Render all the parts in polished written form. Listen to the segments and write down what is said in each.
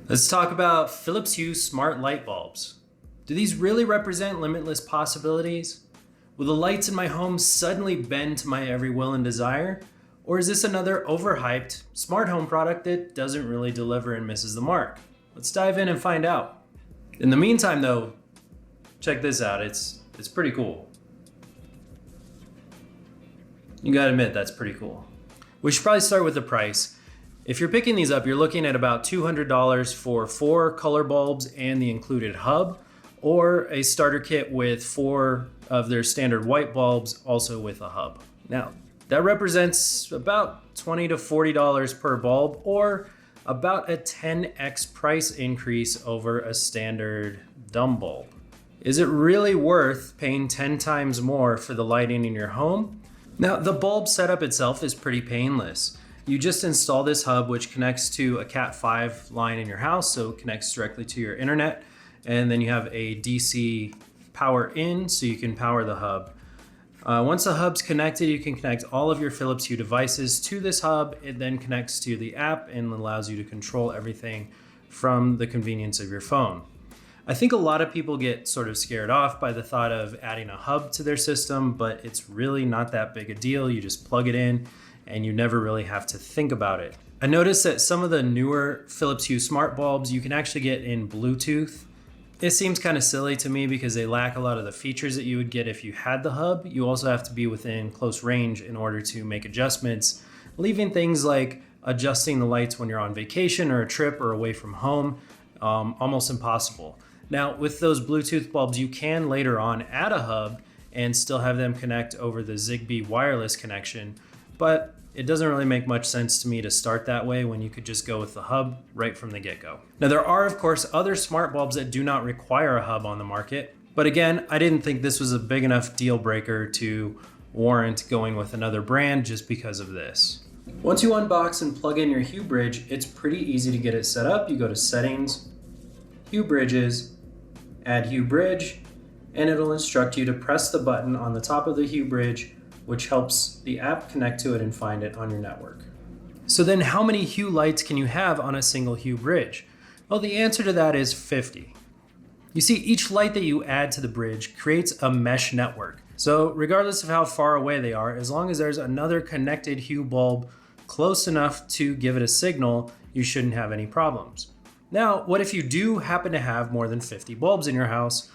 Let's talk about Philips Hue smart light bulbs. Do these really represent limitless possibilities? Will the lights in my home suddenly bend to my every will and desire? Or is this another overhyped smart home product that doesn't really deliver and misses the mark? Let's dive in and find out. In the meantime though, check this out, it's pretty cool. You gotta admit, that's pretty cool. We should probably start with the price. If you're picking these up, you're looking at about $200 for 4 color bulbs and the included hub, or a starter kit with 4 of their standard white bulbs, also with a hub. Now, that represents about $20 to $40 per bulb, or about a 10x price increase over a standard dumb bulb. Is it really worth paying 10 times more for the lighting in your home? Now, the bulb setup itself is pretty painless. You just install this hub, which connects to a Cat 5 line in your house, so it connects directly to your internet. And then you have a DC power in, so you can power the hub. Once the hub's connected, you can connect all of your Philips Hue devices to this hub. It then connects to the app and allows you to control everything from the convenience of your phone. I think a lot of people get sort of scared off by the thought of adding a hub to their system, but it's really not that big a deal. You just plug it in and you never really have to think about it. I noticed that some of the newer Philips Hue smart bulbs you can actually get in Bluetooth. It seems kind of silly to me because they lack a lot of the features that you would get if you had the hub. You also have to be within close range in order to make adjustments, leaving things like adjusting the lights when you're on vacation or a trip or away from home almost impossible. Now, with those Bluetooth bulbs, you can later on add a hub and still have them connect over the Zigbee wireless connection, but it doesn't really make much sense to me to start that way when you could just go with the hub right from the get-go. Now, there are, of course, other smart bulbs that do not require a hub on the market, but again, I didn't think this was a big enough deal breaker to warrant going with another brand just because of this. Once you unbox and plug in your Hue Bridge, it's pretty easy to get it set up. You go to Settings, Hue Bridges, add Hue Bridge, and it'll instruct you to press the button on the top of the Hue Bridge, which helps the app connect to it and find it on your network. So then how many Hue lights can you have on a single Hue Bridge? Well, the answer to that is 50. You see, each light that you add to the bridge creates a mesh network. So regardless of how far away they are, as long as there's another connected Hue bulb close enough to give it a signal, you shouldn't have any problems. Now, what if you do happen to have more than 50 bulbs in your house,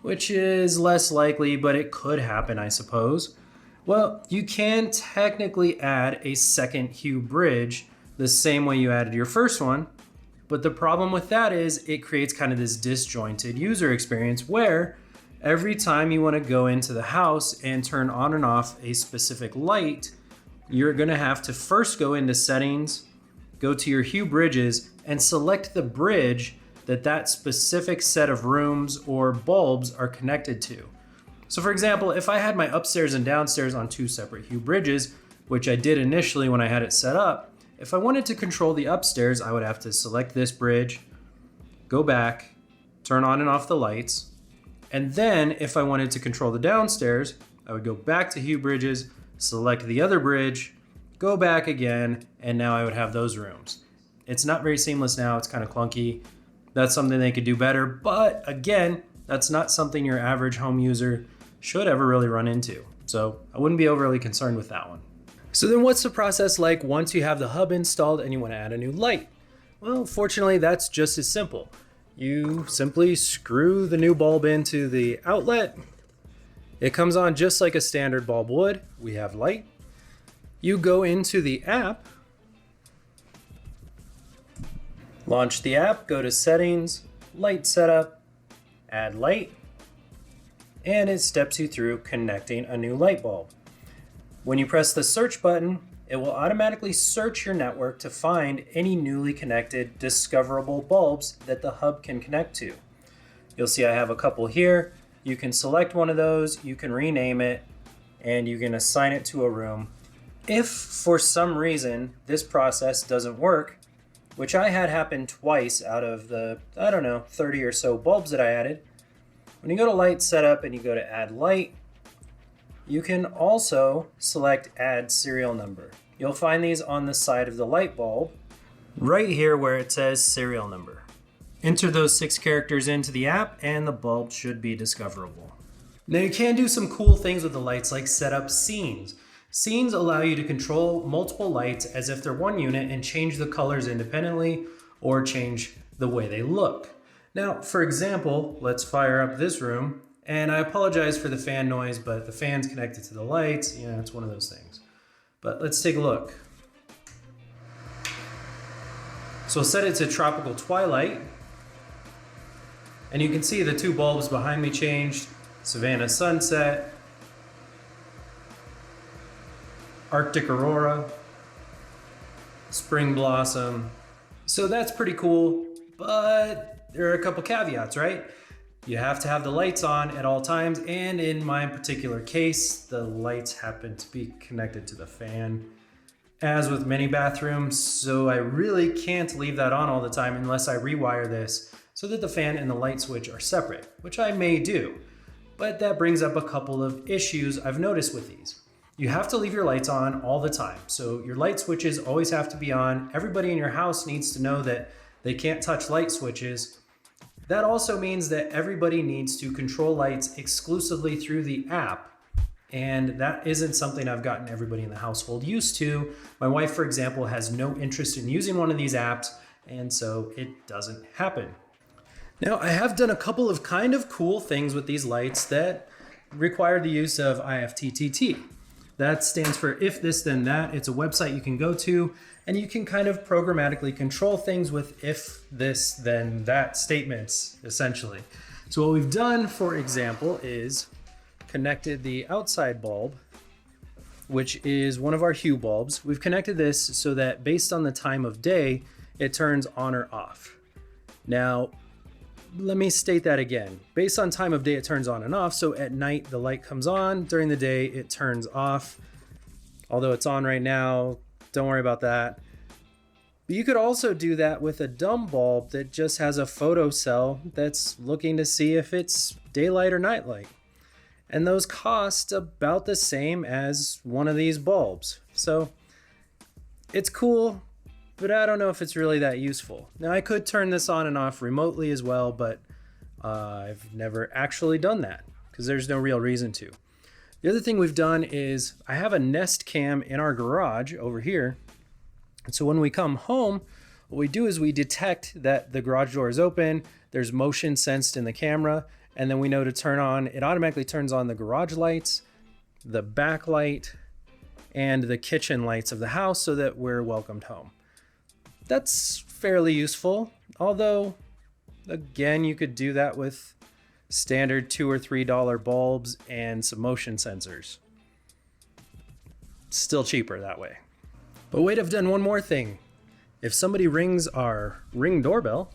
which is less likely, but it could happen, I suppose. Well, you can technically add a second Hue Bridge the same way you added your first one, but the problem with that is it creates kind of this disjointed user experience where every time you want to go into the house and turn on and off a specific light, you're going to have to first go into Settings, go to your Hue Bridges, and select the bridge that specific set of rooms or bulbs are connected to. So for example, if I had my upstairs and downstairs on 2 separate Hue Bridges, which I did initially when I had it set up, if I wanted to control the upstairs, I would have to select this bridge, go back, turn on and off the lights, and then if I wanted to control the downstairs, I would go back to Hue Bridges, select the other bridge, go back again, and now I would have those rooms. It's not very seamless now, it's kind of clunky. That's something they could do better, but again, that's not something your average home user should ever really run into. So I wouldn't be overly concerned with that one. So then what's the process like once you have the hub installed and you want to add a new light? Well, fortunately, that's just as simple. You simply screw the new bulb into the outlet. It comes on just like a standard bulb would. We have light. You go into the app, launch the app, go to Settings, Light Setup, add light, and it steps you through connecting a new light bulb. When you press the search button, it will automatically search your network to find any newly connected discoverable bulbs that the hub can connect to. You'll see I have a couple here. You can select one of those, you can rename it, and you can assign it to a room. If for some reason this process doesn't work, which I had happen twice out of the, 30 or so bulbs that I added, when you go to Light Setup and you go to Add Light, you can also select Add Serial Number. You'll find these on the side of the light bulb. right here where it says serial number. Enter those 6 characters into the app and the bulb should be discoverable. Now you can do some cool things with the lights, like set up scenes. Scenes allow you to control multiple lights as if they're one unit and change the colors independently or change the way they look. Now, for example, let's fire up this room, and I apologize for the fan noise, but the fan's connected to the lights. Yeah, it's one of those things. But let's take a look. So I'll set it to tropical twilight, and you can see the 2 bulbs behind me changed. Savannah sunset, Arctic aurora, spring blossom. So that's pretty cool, but there are a couple caveats, right? You have to have the lights on at all times, and in my particular case, the lights happen to be connected to the fan, as with many bathrooms, so I really can't leave that on all the time unless I rewire this so that the fan and the light switch are separate, which I may do. But that brings up a couple of issues I've noticed with these. You have to leave your lights on all the time. So your light switches always have to be on. Everybody in your house needs to know that they can't touch light switches. That also means that everybody needs to control lights exclusively through the app. And that isn't something I've gotten everybody in the household used to. My wife, for example, has no interest in using one of these apps, and so it doesn't happen. Now, I have done a couple of kind of cool things with these lights that require the use of IFTTT. That stands for if this then that. It's a website you can go to, and you can kind of programmatically control things with if this then that statements, essentially. So what we've done, for example, is connected the outside bulb, which is one of our Hue bulbs. We've connected this so that based on the time of day, it turns on or off. Now, let me state that again. Based on time of day, it turns on and off. So at night, the light comes on. During the day, it turns off. Although it's on right now, don't worry about that. But you could also do that with a dumb bulb that just has a photocell that's looking to see if it's daylight or nightlight. And those cost about the same as one of these bulbs. So it's cool, but I don't know if it's really that useful. Now I could turn this on and off remotely as well, but I've never actually done that because there's no real reason to. The other thing we've done is I have a Nest Cam in our garage over here. And so when we come home, what we do is we detect that the garage door is open, there's motion sensed in the camera, and then we know to turn on, it automatically turns on the garage lights, the back light, and the kitchen lights of the house so that we're welcomed home. That's fairly useful, although, again, you could do that with standard $2 or $3 bulbs and some motion sensors. Still cheaper that way. But wait, I've done one more thing. If somebody rings our Ring doorbell,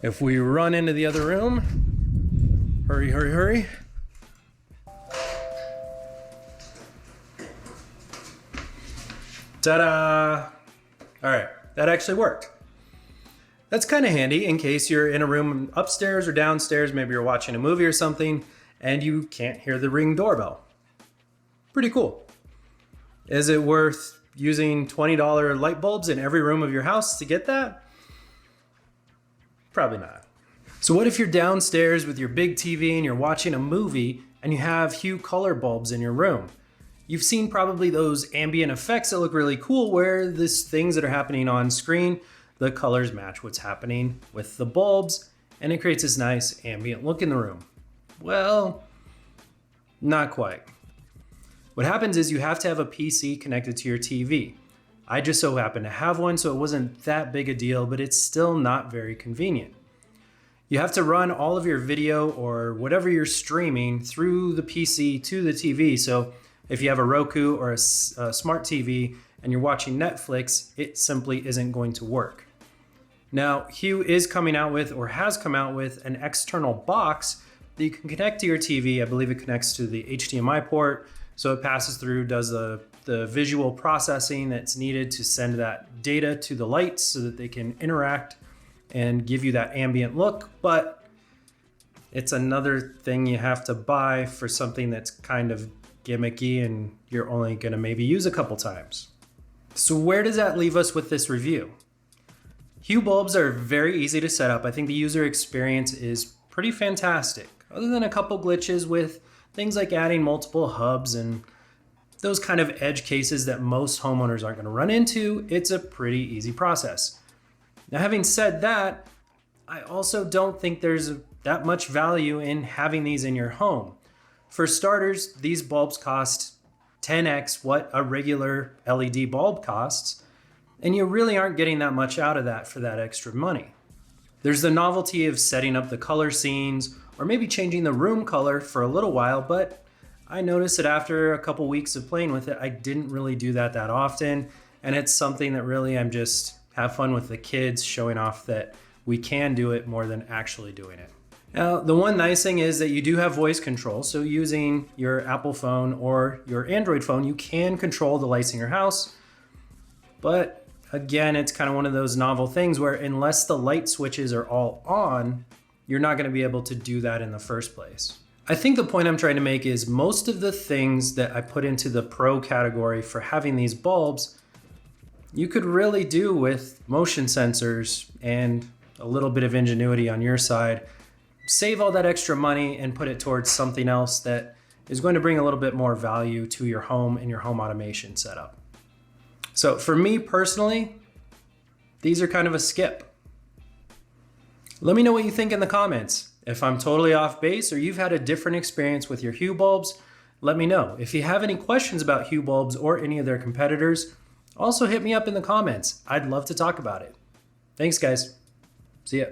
if we run into the other room, hurry, hurry, hurry. Ta-da! All right, that actually worked. That's kind of handy in case you're in a room upstairs or downstairs, maybe you're watching a movie or something, and you can't hear the Ring doorbell. Pretty cool. Is it worth using $20 light bulbs in every room of your house to get that? Probably not. So what if you're downstairs with your big TV and you're watching a movie and you have Hue color bulbs in your room? You've seen probably those ambient effects that look really cool where these things that are happening on screen, the colors match what's happening with the bulbs and it creates this nice ambient look in the room. Well, not quite. What happens is you have to have a PC connected to your TV. I just so happen to have one, so it wasn't that big a deal, but it's still not very convenient. You have to run all of your video or whatever you're streaming through the PC to the TV. So if you have a Roku or a smart TV and you're watching Netflix, it simply isn't going to work. Now, Hue is coming out with, or has come out with, an external box that you can connect to your TV. I believe it connects to the HDMI port. So it passes through, does the visual processing that's needed to send that data to the lights so that they can interact and give you that ambient look. But it's another thing you have to buy for something that's kind of gimmicky and you're only gonna maybe use a couple times. So where does that leave us with this review? Hue bulbs are very easy to set up. I think the user experience is pretty fantastic. Other than a couple glitches with things like adding multiple hubs and those kind of edge cases that most homeowners aren't gonna run into, it's a pretty easy process. Now, having said that, I also don't think there's that much value in having these in your home. For starters, these bulbs cost 10x what a regular LED bulb costs, and you really aren't getting that much out of that for that extra money. There's the novelty of setting up the color scenes or maybe changing the room color for a little while, but I noticed that after a couple weeks of playing with it, I didn't really do that often, and it's something that really I'm just have fun with the kids, showing off that we can do it more than actually doing it. Now, the one nice thing is that you do have voice control. So using your Apple phone or your Android phone, you can control the lights in your house. But again, it's kind of one of those novel things where unless the light switches are all on, you're not going to be able to do that in the first place. I think the point I'm trying to make is most of the things that I put into the pro category for having these bulbs, you could really do with motion sensors and a little bit of ingenuity on your side. Save all that extra money and put it towards something else that is going to bring a little bit more value to your home and your home automation setup. So for me personally, these are kind of a skip. Let me know what you think in the comments. If I'm totally off base or you've had a different experience with your Hue bulbs, let me know. If you have any questions about Hue bulbs or any of their competitors, also hit me up in the comments. I'd love to talk about it. Thanks, guys. See ya.